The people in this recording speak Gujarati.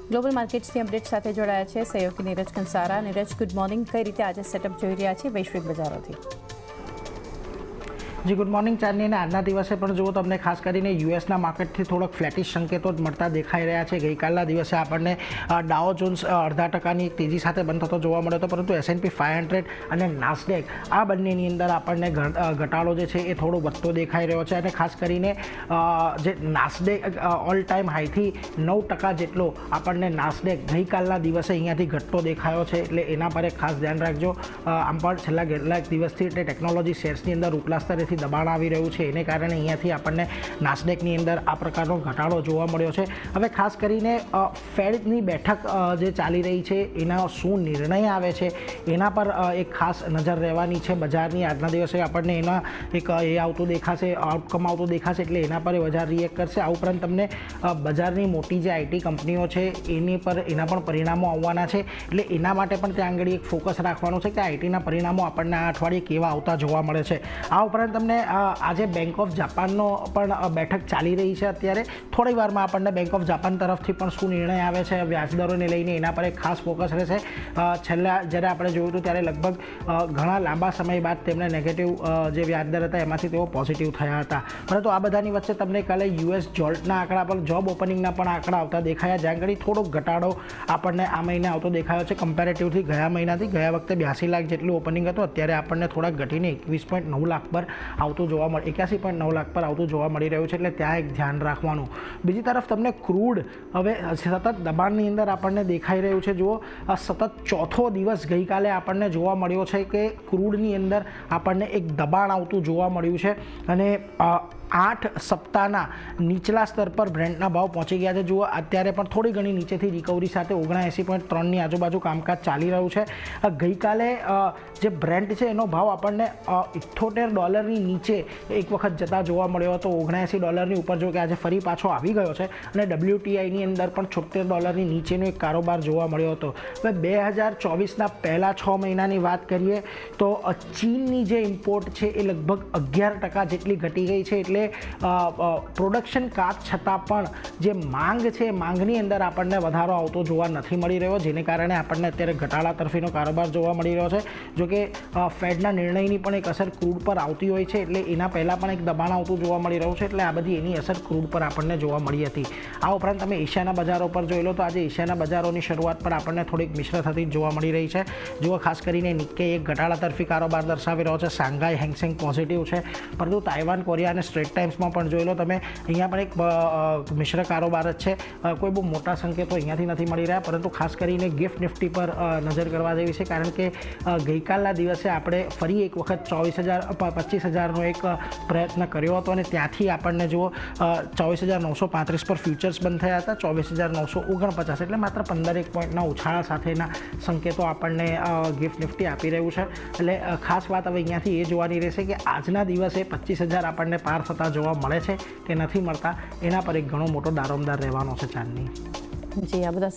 ગ્લોબલ માર્કેટ્સની અપડેટ સાથે જોડાયા છે સહયોગી નીરજ કંસારા. Niraj, good morning. કઈ રીતે આજે સેટઅપ જોઈ રહ્યા છે વૈશ્વિક બજારોથી? જી ગુડ મોર્નિંગ ચાંદની. અને આજના દિવસે પણ જુઓ તમને ખાસ કરીને યુએસના માર્કેટથી થોડોક ફ્લેટિશ સંકેતો જ મળતા દેખાઈ રહ્યા છે. ગઈકાલના દિવસે આપણને ડાઉ જોન્સ 0.5% એક તેજી સાથે બંધ થતો જોવા મળ્યો હતો, પરંતુ S&P 500 અને નાસ્ડેક આ બંનેની અંદર આપણને ઘટાડો જે છે એ થોડો વધતો દેખાઈ રહ્યો છે. અને ખાસ કરીને જે નાસ્ડેક ઓલ ટાઈમ હાઈથી 9% જેટલો આપણને નાસ્ડેક ગઈકાલના દિવસે અહીંયાથી ઘટતો દેખાયો છે, એટલે એના પર એક ખાસ ધ્યાન રાખજો. આમ પણ છેલ્લા કેટલાક દિવસથી એટલે ટેકનોલોજી શેર્સની અંદર ઉપલા સ્તરેથી દબાણ આવી રહ્યું છે, એને કારણે અહીંયાથી આપણને નાસ્ડેકની અંદર આ પ્રકારનો ઘટાડો જોવા મળ્યો છે. હવે ખાસ કરીને ફેડની બેઠક જે ચાલી રહી છે એના શું નિર્ણય આવે છે એના પર એક ખાસ નજર રહેવાની છે બજારની. આજના દિવસે આપણને એના એક એ આવતું દેખાશે, આઉટકમ આવતું દેખાશે, એટલે એના પર બજાર રિએક્ટ કરશે. આ ઉપરાંત તમને બજારની મોટી જે આઈટી કંપનીઓ છે એના પણ પરિણામો આવવાના છે, એટલે એના માટે પણ ત્યાં આગળ એક ફોકસ રાખવાનું છે કે આઈટીના પરિણામો આપણને આ અઠવાડિયે કેવા આવતા જોવા મળે છે. આ ઉપરાંત તમને આજે બેંક ઓફ જાપાનનો પણ બેઠક ચાલી રહી છે. અત્યારે થોડી વારમાં આપણને બેંક ઓફ જાપાન તરફથી પણ શું નિર્ણય આવે છે વ્યાજદરોને લઈને એના પર એક ખાસ ફોકસ રહેશે. છેલ્લા જ્યારે આપણે જોયું હતું ત્યારે લગભગ ઘણા લાંબા સમય બાદ તેમણે નેગેટિવ જે વ્યાજદર હતા એમાંથી તેઓ પોઝિટિવ થયા હતા. પરંતુ આ બધાની વચ્ચે તમને કાલે યુએસ જોલ્ટના આંકડા પર જોબ ઓપનિંગના પણ આંકડા આવતા દેખાયા, જ્યાં આગળ થોડોક ઘટાડો આપણને આ મહિને આવતો દેખાયો છે કમ્પેરેટિવથી ગયા મહિનાથી. ગયા વખતે 82 લાખ જેટલું ઓપનિંગ હતું, અત્યારે આપણને થોડાક ઘટીને 21.9 લાખ પર આવતું જોવા મળે 81.9 લાખ પર આવતું જોવા મળી રહ્યું છે, એટલે ત્યાં એક ધ્યાન રાખવાનું. બીજી તરફ તમને ક્રૂડ હવે સતત દબાણની અંદર આપણને દેખાઈ રહ્યું છે. જુઓ સતત ચોથો દિવસ ગઈકાલે આપણને જોવા મળ્યો છે કે ક્રૂડની અંદર આપણને એક દબાણ આવતું જોવા મળ્યું છે, અને 8 સપ્તાહના નીચલા સ્તર પર બ્રેન્ટના ભાવ પહોંચી ગયા છે. જુઓ અત્યારે પણ થોડી ઘણી નીચેથી રિકવરી સાથે 79.3ની આજુબાજુ કામકાજ ચાલી રહ્યું છે. ગઈકાલે જે બ્રેન્ટ છે એનો ભાવ આપણને $78 નીચે એક વખત જતા જોવા મળ્યો હતો, $79 ઉપર, જો કે આજે ફરી પાછો આવી ગયો છે. અને WTIની અંદર પણ $76 નીચેનો એક કારોબાર જોવા મળ્યો હતો. હવે 2024ના પહેલા 6 મહિનાની વાત કરીએ તો ચીનની જે ઇમ્પોર્ટ છે એ લગભગ 11% જેટલી ઘટી ગઈ છે, એટલે પ્રોડક્શન કાપ છતાં પણ જે માંગ છે માંગની અંદર આપણને વધારો આવતો જોવા નથી મળી રહ્યો, જેને કારણે આપણને અત્યારે ઘટાડા તરફીનો કારોબાર જોવા મળી રહ્યો છે. જો કે ફેડના નિર્ણયની પણ એક અસર ક્રૂડ પર આવતી હોય છે, એટલે એના પહેલાં પણ એક દબાણ આવતું જોવા મળી રહ્યું છે, એટલે આ બધી એની અસર ક્રૂડ પર આપણને જોવા મળી હતી. આ ઉપરાંત તમે એશિયાના બજારો પર જોઈ લો તો આજે એશિયાના બજારોની શરૂઆત પર આપણને થોડીક મિશ્ર થતી જોવા મળી રહી છે. જુઓ ખાસ કરીને નિક્કે એક ઘટાડા તરફી કારોબાર દર્શાવી રહ્યો છે, શાંઘાઈ હેંગસેંગ પોઝિટિવ છે, પરંતુ તાઇવાન, કોરિયા અને સ્ટ્રેટ ટાઈમ્સમાં પણ જોઈ લો તમે અહીંયા પણ એક મિશ્ર કારોબાર જ છે. કોઈ બહુ મોટા સંકેતો અહીંયાથી નથી મળી રહ્યા, પરંતુ ખાસ કરીને ગિફ્ટ નિફ્ટી પર નજર કરવા જેવી છે, કારણ કે ગઈકાલના દિવસે આપણે ફરી એક વખત 25,000નો એક પ્રયત્ન કર્યો હતો, અને ત્યાંથી આપણને જુઓ 24,935 પર ફ્યુચર્સ બંધ થયા હતા, 24,949, એટલે માત્ર 15 પોઈન્ટના ઉછાળા સાથેના સંકેતો આપણને ગિફ્ટ નિફ્ટી આપી રહ્યું છે. એટલે ખાસ વાત હવે અહીંયાથી એ જોવાની રહેશે કે આજના દિવસે 25,000 આપણને પાર થતા જોવા મળે છે કે નથી મળતા, એના પર એક ઘણો મોટો દારોમદાર રહેવાનો છે ચાંદની. જી, આ બધા